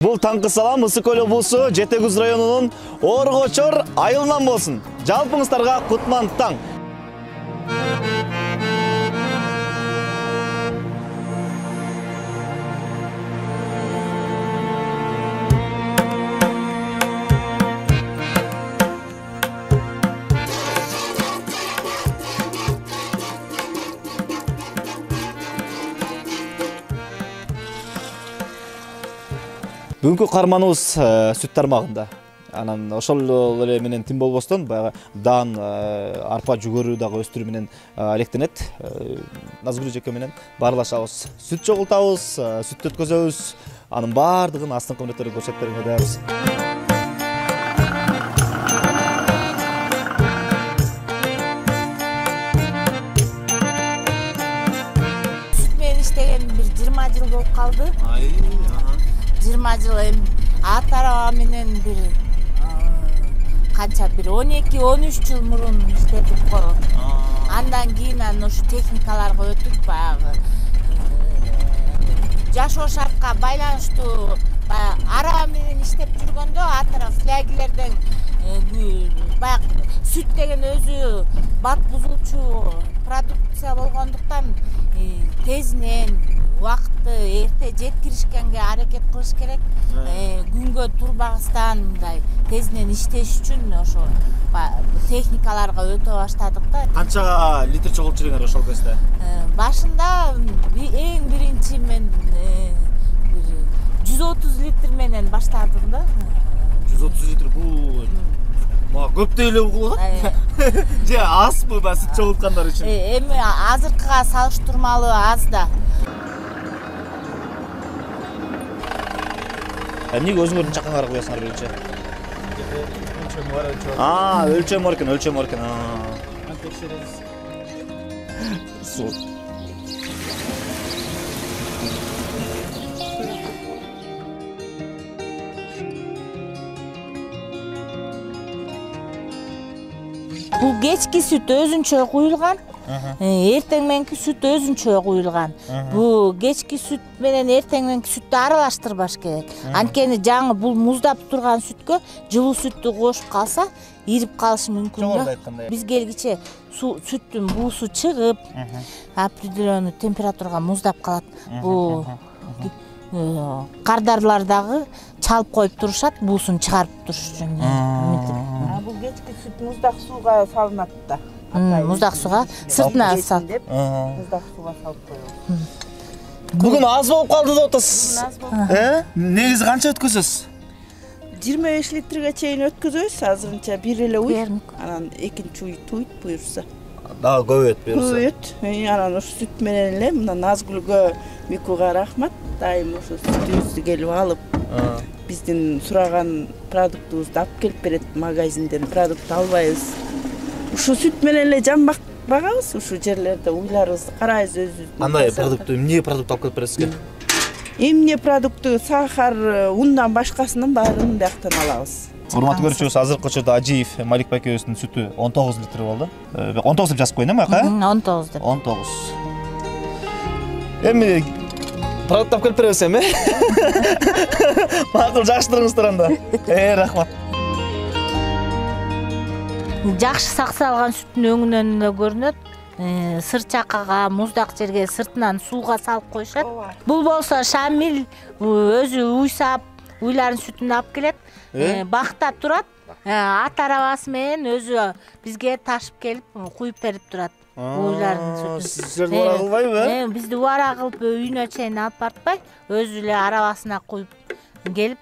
Бул таңкы салам Ысык Көл облусу Жетегүз районунун Оргочор айылынан болсун. Жалпыңыздарга кутман таң. Бүгүнкү карманыбыз сүт тармагында. Анан ошол эле менен тим болбостон баягы дан, арпа жүгөрү дагы өстүрүү менен алектенет. Назгүл эжеке менен баарлашабыз. Сүт чогултабыз, сүт өткөзөбүз. Анын баардыгын астыңкы мүнөттөрдө көрсөтүп берүүгө даярбыз. Сүт менен иштеген бир 20 жыл болуп калды. 20 жыл ат араба менен бир канча бир 12-13 жыл мурун иштедик го. Андан кийин ушу техникаларга өтүп баягы жашоо шартка байланыштуу араба менен иштеп жүргөндө атара флягилерден баягы сүт деген өзү бат бузуучу продукция болгондуктан тезинен убакытты эрте жеткиришкенге аракет кылыш керек. Күнгө турбагыстан мындай тезинен иштеш үчүн ошо техникаларга өтө баштадык да. Канча литр чогултуп жүргөңөр ошол кезде? Башында эң биринчи мен 130 литр менен баштадым да. 130 литр бул мага көп деле угулат. Же азбы ба сүт чогулткандар үчүн? Эми азыркыга салыштырмалуу аз да. Эмнеге өзүңөрдүн чакаңарга куясыңар биринчи? Өлчөм бар экен. Текшеребиз. Бул кечки сүт өзүнчө куюлган. Эртең мененки сүт өзүнчө куюлган. Бул кечки сүт менен эртең мененки сүттү аралаштырбаш керек. Анткени жаңы бул муздап турган сүткө жылуу сүттү кошуп калса, ирип калышы мүмкүн. Биз келгиче сүттүн буусу чыгып, определенный температурага муздап калат. Бул кардарлар дагы чалып коюп турушат, буусун чыгарып туруш үчүн. Бул кечки сүт муздак сууга салынат да. Муздак сууга сыртына салып, муздак сууга салып коебуз. Бүгүн аз болуп калды деп атасыз. Негизи канча өткөзөсүз? 25 литрге чейин өткөзөбүз, азырынча бир эле уй. Анан экинчи уй туйт буюрса. Дагы көбөйөт буюрса. Көбөйөт. Анан ошо сүт менен эле мына Назгүлгө, Микуга рахмат. Дайым ошо сүтүбүздү келип алып, биздин сураган продуктубузду алып келип берет. Магазинден продукт албайбыз. Ушу сүт менен эле жан багабыз, ушу жерлерде уйларыбызды карайбыз өзүбүз. Кандай продукт, эмне продукт алып келип бересизге? Эмне продукты, сахар, ундан башкасынын баарын бияктан алабыз. Урматтуу көрүүчүбүз, азыркы учурда Ажиев Малик байкебиздин сүтү 19 литр болду. 19 деп жазып коюйн эми ака? 19 деп. 19. Эми продукт алып келип беребиз эми. Макул, жакшытырыңыздар анда. Рахмат. Жакшы саксалган сүттүн өңүнөн эле көрүнөт. Сыр чакага, муздак жерге сыртынан сууга салып коюшат. Бул болсо Шамил өзү уйсап, уйларын сүтүн алып келет. Бакта турат. Ат арабасы менен өзү бизге ташып келип, куюп берип турат. Уйларын сүтүн. Сиздерди убара кылбайбы? Бизди убара кылып үйүнө чейин алып бартпай, өзү эле арабасына куюп келип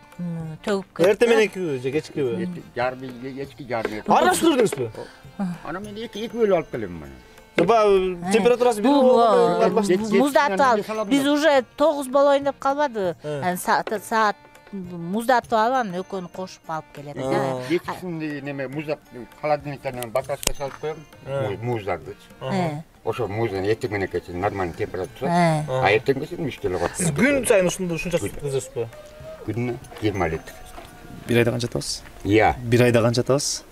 төгүп кетти. Эртең мененкиби же кечкиби? Жарым, кечки жарым. Аралаштырдыңызбы? Ана мен эки бөлүп алып келем мен. Температурасы бир болгондо муздатып алып, биз уже 9 болоюн деп калбады. Саат муздатып алып, анан экөөнү кошуп алып келет. Кечкисинди неме муздап холодильниктен баклажка салып коем. Муздарды. Ошо муздун эртең мененке чейин нормальный температура. А эртеңгесин мишкеле коет. Сиз күн сайын ушунча сүт өткөзөсүзбү? Күнүнө 20 литр. Бир айда канча атабыз? Иә. Бир айда канча атабыз?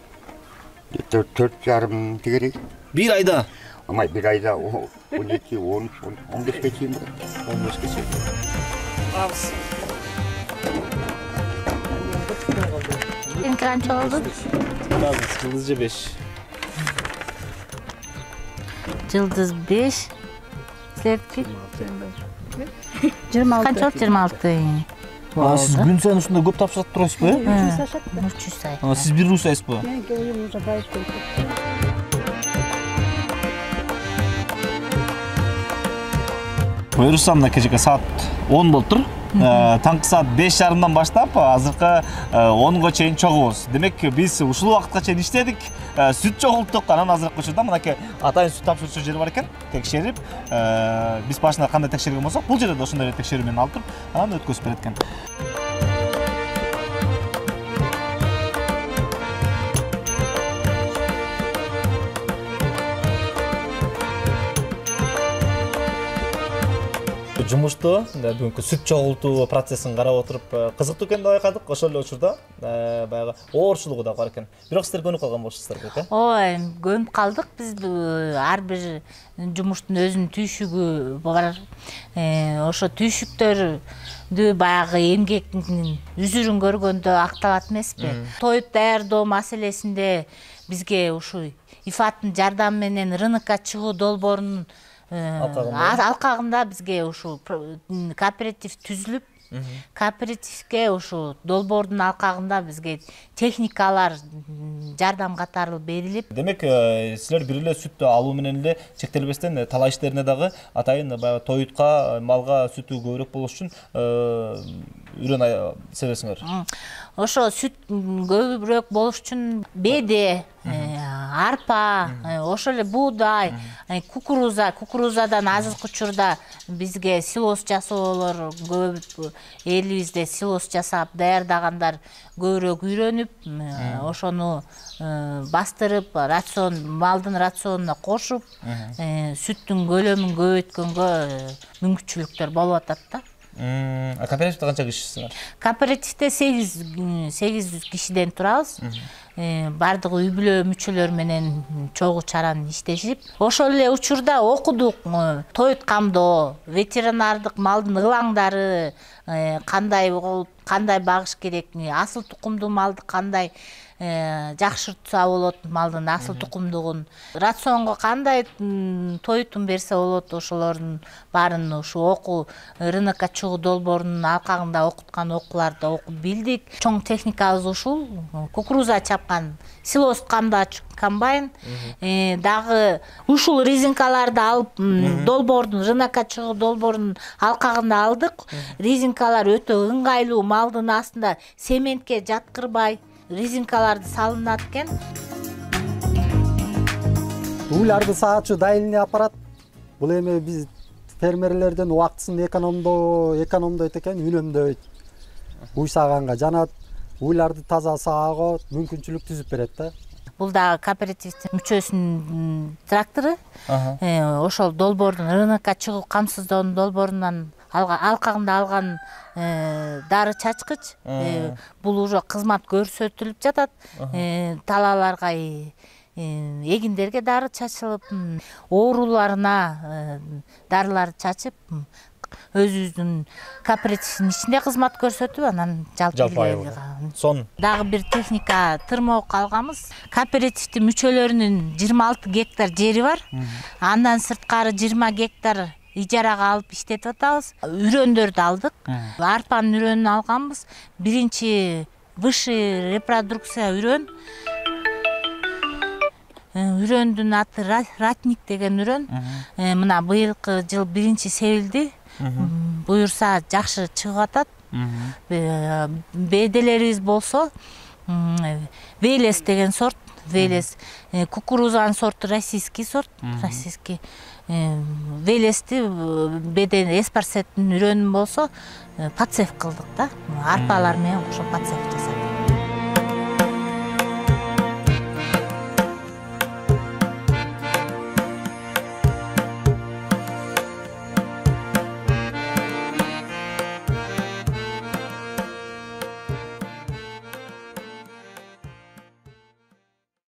4,5 тегерек. Бир айда? Ama bir ayda 12, 13, 15 geçeyim mi? 15 geçeyim. Ağız. канча болду? Жылдыз же 5? Жылдыз 5. Силердики? 26. Канча болду? 26. Siz gün sayın ушундай көп тапшырып турасызбы, э? 300 сай. Siz bir русайсызбы? Буюрсам мына кечеке саат 10 болуп тур. Таңкы саат 5:30 баштап азыркы 10га чейин чогубуз. Демек биз ушул убакытка чейин иштедик, сүт чогулттук. Анан азыркы учурда мынакей атайын сүт тапшыруучу жер бар экен. Текшерип, биз башында кандай текшерген болсок, бул жерде ошондой текшерүү менен алып туруп, анан өткөзүп берет экен. Жумушту бүгүнкү сүт чогултуу процессин карап отуруп кызыктуу экенин байкадык. Ошол эле учурда баягы оорчулугу да бар экен. Бирок сиздер көнүп калган болчусуздар беле? Ой, көнүп калдык. Биз ар бир жумуштун өзүнүн түйшүгү бар. Ошо түйшүктөрдү баягы эмгектин үзүрүн көргөндө акталат эмеспи? Тоют даярдоо маселесинде бизге ушу ИФАТтын жардамы менен рынокко чыгуу долбоорунун алкагында бизге ушу кооператив түзүлүп, кооперативге ушу долбоордун алкагында бизге техникалар жардам катары берилип. Демек, силер бир эле сүттү алуу менен эле чектелбестен талаа иштерине дагы атайын баягы тоютка, малга сүтү көбүрөөк болуш үчүн үйрөн себесиңер. Ошо сүт көбүрөөк болуш үчүн беде, арпа, ошо эле буудай, кукурузадан азыркы учурда бизге силос жасоолор көп, элибизде силос жасап даярдагандар көбүрөөк үйрөнүп, ошону бастырып, рацион, малдын рационуна кошуп, сүттүн көлөмүн көбөйткөнгө мүмкүнчүлүктөр болуп атат да. Кооперативде канча кишисиңер? Кооперативде 800 кишиден турабыз. Бардыгы үй бүлө мүчөлөр менен чогуу чаран иштешип, ошол эле учурда окудук. Тоют камдоо, ветеринардык малдын ылаңдары, кандай багыш керек, асыл тукумдуу малды кандай жакшыртса болот, малдын асыл тукумдугун, рационго кандай тоютун берсе болот, ошолордун баарын ушу окуу рынокко чыгуу долбоорунун алкагында окуткан окууларды окуп билдик. Чоң техникабыз ушул, кукуруза чапкан силос камдаач комбайн, дагы ушул резинкаларды алып долбоордун рынокко чыгуу долбоорунун алкагында алдык. Резинкалар өтө ыңгайлуу, малдын астында сементке жаткырбай резинкаларды салынат экен. Уйларды саатчы дайылына апарат. Бул эми биз фермерлерден убактысын экономдойт экен, үнөмдөйт. Уй саганга жанат, уйларды таза саагот мүмкүнчүлүк түзүп берет да. Бул да кооперативдин мүчөсүнүн трактору. Ошол долбоордун рынокко чыгуу камсыздоонун долбоорунан алкагында алган дары чачкыч. Бул уже кызмат көрсөтүлүп жатат. Талааларга, эгиндерге дары чачылып, ооруларына дарылар чачып, өзүбүздүн кооперативдин ичинде кызмат көрсөтүп, анан жалпы сон дагы бир техника тырмоок алганбыз. Кооперативдин мүчөлөрүнүн 26 гектар жери бар. Андан сырткары 20 гектар ижарага алып иштетип атабыз. Үрөндөрдү алдык. Арпанын үрөнүн алганбыз. Биринчи высший репродукция үрөн. Үрөндүн аты ратник деген үрөн. Мына быйылкы жыл биринчи себилди. Буюрса жакшы чыгып атат. Беделерибиз болсо Велес деген сорт, Велес. Кукурузанын сорту российский сорт, российский. Велести беден эспарсеттин үрөнүн болсо пацев кылдык да. Арпалар менен ошо пацев жасап.